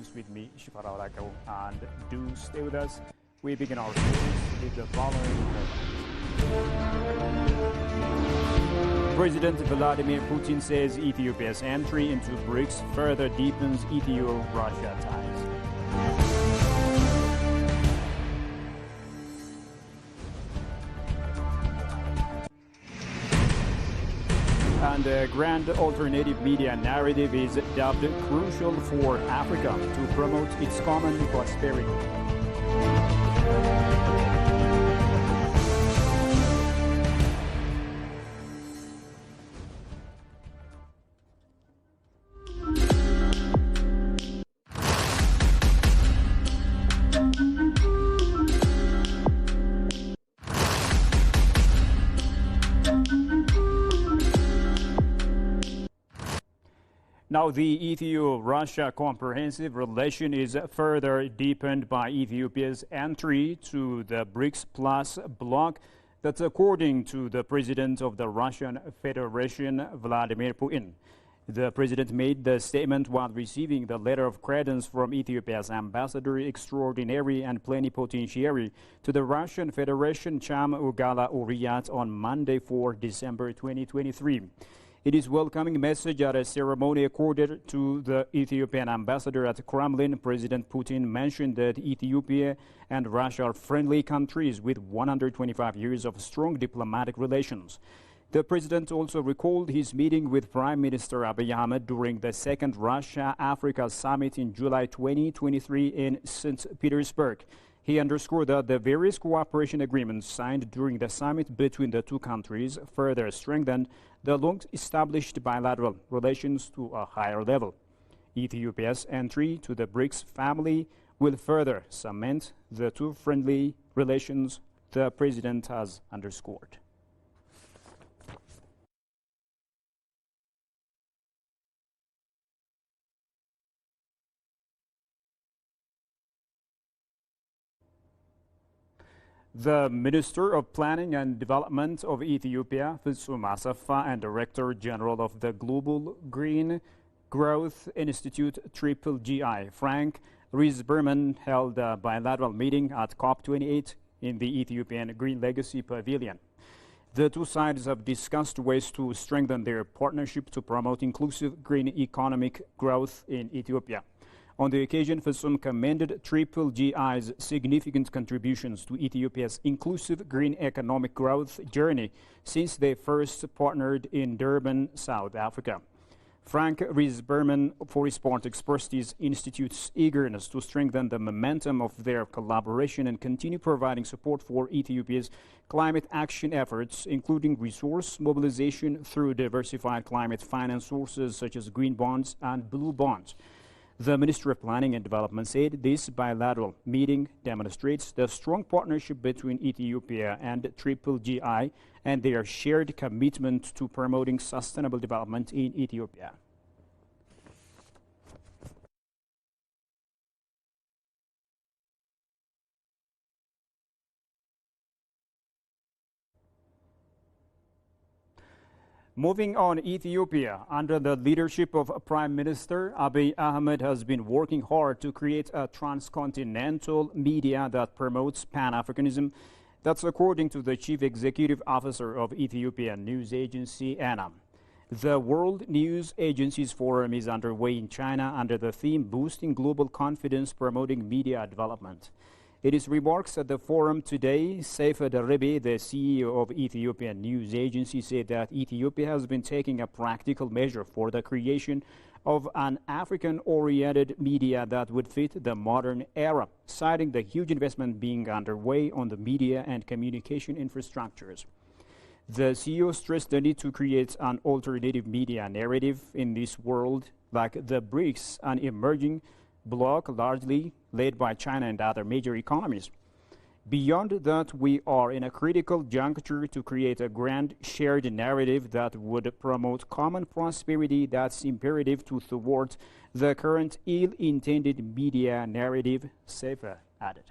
News with me, Shifara Rako, and do stay with us. We begin our series with the following headlines. President Vladimir Putin says Ethiopia's entry into BRICS further deepens Ethio-Russia ties. And the grand alternative media narrative is dubbed crucial for Africa to promote its common prosperity. Now, the Ethio-Russia comprehensive relation is further deepened by Ethiopia's entry to the BRICS Plus bloc. That's according to the president of the Russian Federation, Vladimir Putin. The president made the statement while receiving the letter of credence from Ethiopia's ambassador extraordinary and plenipotentiary to the Russian Federation, Cham Ugala Uriyat, on Monday, 4 December 2023. In his welcoming message at a ceremony accorded to the Ethiopian ambassador at Kremlin, President Putin mentioned that Ethiopia and Russia are friendly countries with 125 years of strong diplomatic relations. The president also recalled his meeting with Prime Minister Abiy Ahmed during the second Russia-Africa summit in July 2023 in St. Petersburg. He underscored that the various cooperation agreements signed during the summit between the two countries further strengthened the long-established bilateral relations to a higher level. Ethiopia's entry to the BRICS family will further cement the two friendly relations, the president has underscored. The Minister of Planning and Development of Ethiopia, Fitsum Asafa, and Director General of the Global Green Growth Institute, GGI, Frank Riesberman, held a bilateral meeting at COP28 in the Ethiopian Green Legacy Pavilion. The two sides have discussed ways to strengthen their partnership to promote inclusive green economic growth in Ethiopia. On the occasion, Fitsum commended GGI's significant contributions to Ethiopia's inclusive green economic growth journey since they first partnered in Durban, South Africa. Frank Riesberman, for his part, expressed his institute's eagerness to strengthen the momentum of their collaboration and continue providing support for Ethiopia's climate action efforts, including resource mobilization through diversified climate finance sources such as green bonds and blue bonds. The Ministry of Planning and Development said this bilateral meeting demonstrates the strong partnership between Ethiopia and GGI and their shared commitment to promoting sustainable development in Ethiopia. Moving on, Ethiopia, under the leadership of Prime Minister Abiy Ahmed, has been working hard to create a transcontinental media that promotes Pan-Africanism. That's according to the Chief Executive Officer of Ethiopian news agency, ANAM. The World News Agencies Forum is underway in China under the theme Boosting Global Confidence, Promoting Media Development. In his remarks at the forum today, Saifa Darebe, the CEO of Ethiopian News Agency, said that Ethiopia has been taking a practical measure for the creation of an African-oriented media that would fit the modern era, citing the huge investment being underway on the media and communication infrastructures. The CEO stressed the need to create an alternative media narrative in this world like the BRICS, an emerging bloc largely led by China and other major economies. Beyond that, we are in a critical juncture to create a grand shared narrative that would promote common prosperity that's imperative to thwart the current ill-intended media narrative, Saifa added.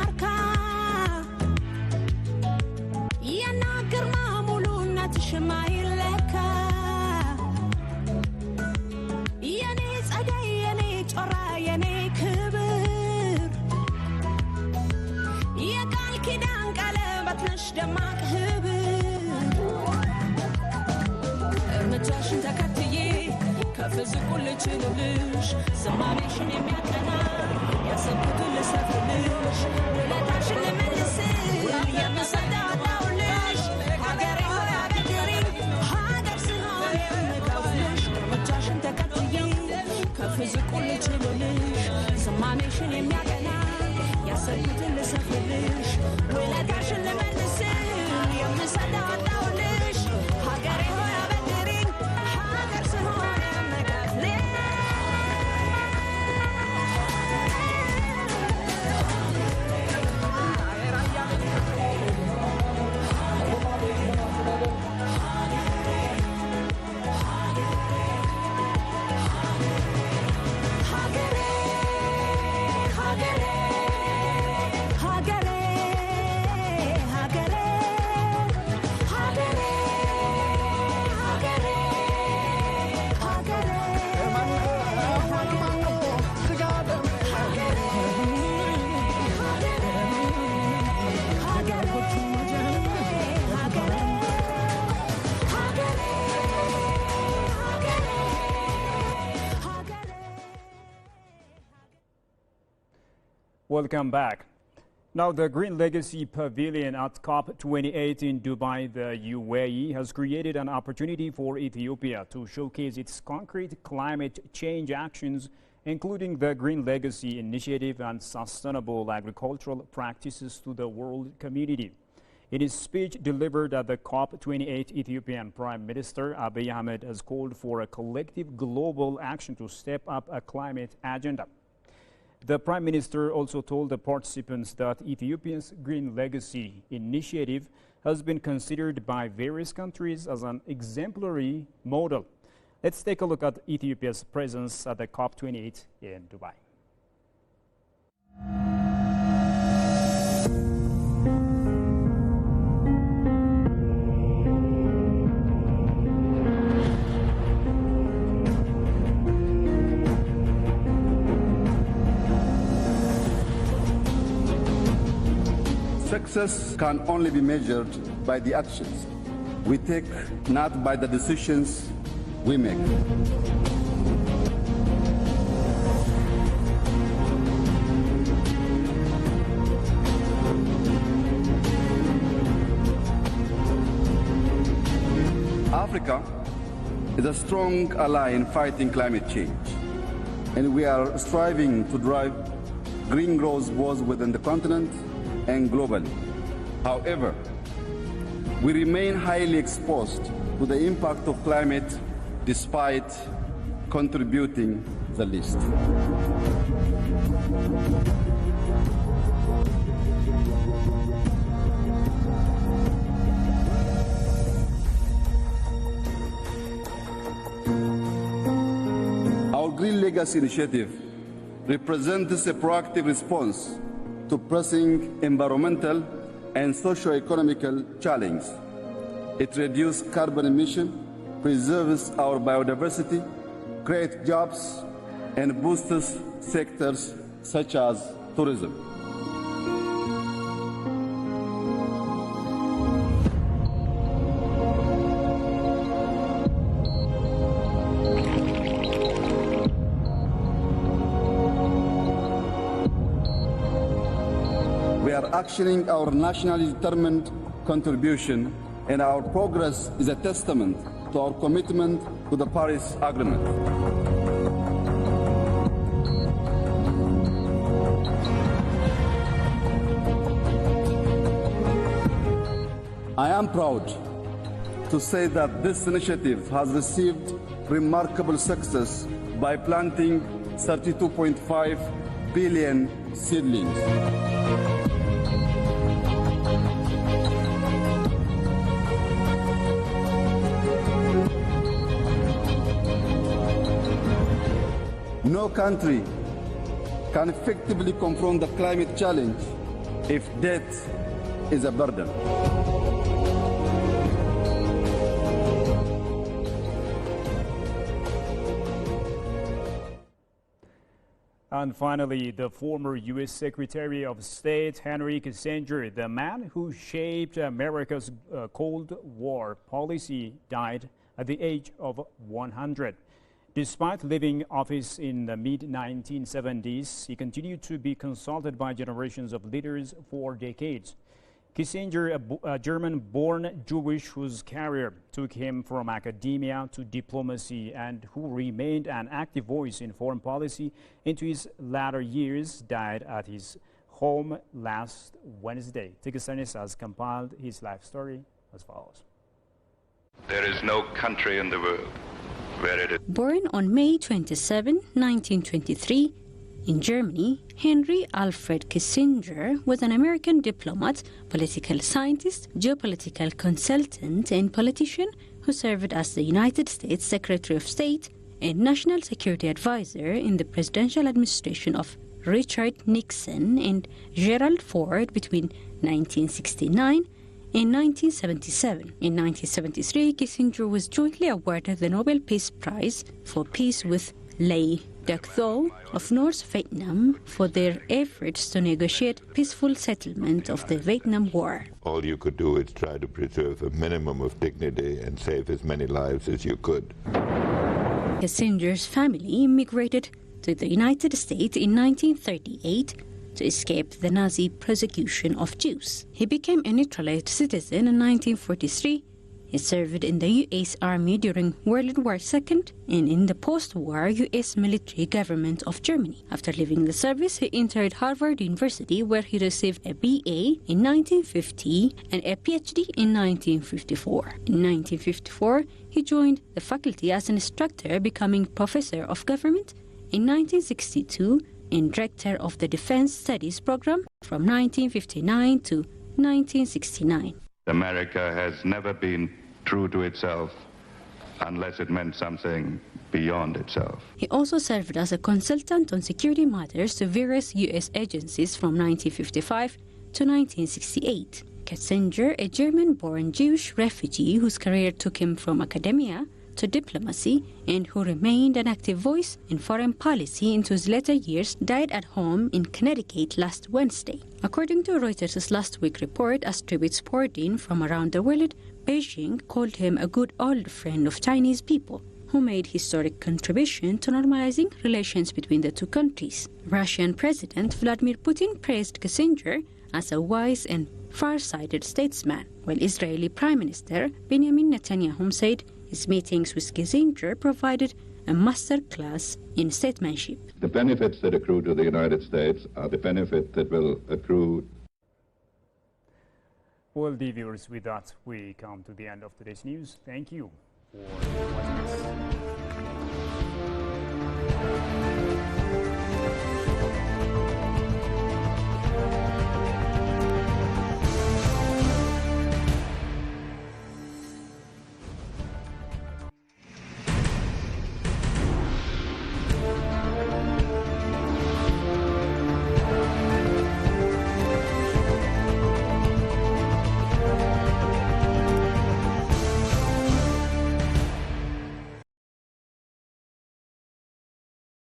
ማርካ የናገር ማሙሉነትሽ ማይለካ የኔ ጸጋይ የኔ ጮራ የኔ ክብር የቃል ኪዳን ቀለበት ነሽ ደማቅ ህብር እርምጃሽን ተከትዬ ከፍ ዝቅ ልችልልሽ ዝማሬሽን የሚያቀና ያሰብኩትን ልሰፍልሽ ውለታሽን ልመልስ የምሰዳዳውልሽ ሀገሬ ሆይ አበድሪኝ ሀገር ስሆን የምከፍልሽ እርምጃሽን ተከትዬ ከፍ ዝቅ ልችልልሽ ዝማሬሽን የሚያቀና ያሰብኩትን ልሰፍልሽ ውለታሽን ልመልስ የምሰዳዳውልሽ ሀገሬ ሆይ አበድሪኝ ሀገር ስሆን የምከፍልሽ Welcome back. Now, the Green Legacy Pavilion at COP28 in Dubai, the UAE, has created an opportunity for Ethiopia to showcase its concrete climate change actions, including the Green Legacy Initiative and sustainable agricultural practices to the world community. In his speech delivered at the COP28, Ethiopian Prime Minister Abiy Ahmed has called for a collective global action to step up a climate agenda. The Prime Minister also told the participants that Ethiopia's Green Legacy Initiative has been considered by various countries as an exemplary model. Let's take a look at Ethiopia's presence at the COP28 in Dubai. Success can only be measured by the actions we take, not by the decisions we make. Africa is a strong ally in fighting climate change, and we are striving to drive green growth both within the continent and globally. However, we remain highly exposed to the impact of climate despite contributing the least. Our Green Legacy Initiative represents a proactive response to pressing environmental and socio-economical challenges. It reduces carbon emission, preserves our biodiversity, creates jobs, and boosts sectors such as tourism. We are actioning our nationally determined contribution, and our progress is a testament to our commitment to the Paris Agreement. I am proud to say that this initiative has received remarkable success by planting 32.5 billion seedlings. No country can effectively confront the climate challenge if debt is a burden. And finally, the former U.S. Secretary of State Henry Kissinger, the man who shaped America's Cold War policy, died at the age of 100. Despite leaving office in the mid-1970s, he continued to be consulted by generations of leaders for decades. Kissinger, a German-born Jewish whose career took him from academia to diplomacy and who remained an active voice in foreign policy into his latter years, died at his home last Wednesday. Tigasanis has compiled his life story as follows. There is no country in the world where it is. Born on May 27, 1923, in Germany, Henry Alfred Kissinger was an American diplomat, political scientist, geopolitical consultant, and politician who served as the United States Secretary of State and National Security Advisor in the presidential administration of Richard Nixon and Gerald Ford between 1969 and 1977. In 1973, Kissinger was jointly awarded the Nobel Peace Prize for Peace with Le Duc Tho of North Vietnam for their efforts to negotiate peaceful settlement of the Vietnam War. All you could do is try to preserve a minimum of dignity and save as many lives as you could. Kissinger's family immigrated to the United States in 1938 to escape the Nazi persecution of Jews. He became a naturalized citizen in 1943. He served in the U.S. Army during World War II and in the post-war U.S. military government of Germany. After leaving the service, he entered Harvard University, where he received a BA in 1950 and a PhD in 1954. In 1954, he joined the faculty as an instructor, becoming professor of government in 1962 and director of the Defense Studies program from 1959 to 1969. America has never been true to itself unless it meant something beyond itself. He also served as a consultant on security matters to various U.S. agencies from 1955 to 1968. Kissinger, a German-born Jewish refugee whose career took him from academia to diplomacy and who remained an active voice in foreign policy into his later years, died at home in Connecticut last Wednesday. According to Reuters' last week report, as tributes poured in from around the world, Beijing called him a good old friend of Chinese people who made historic contribution to normalizing relations between the two countries. Russian President Vladimir Putin praised Kissinger as a wise and far-sighted statesman, while Israeli Prime Minister Benjamin Netanyahu said his meetings with Kissinger provided a master class in statesmanship. The benefits that accrue to the United States are the benefit that will accrue. Well, dear viewers, with that, we come to the end of today's news. Thank you for watching us.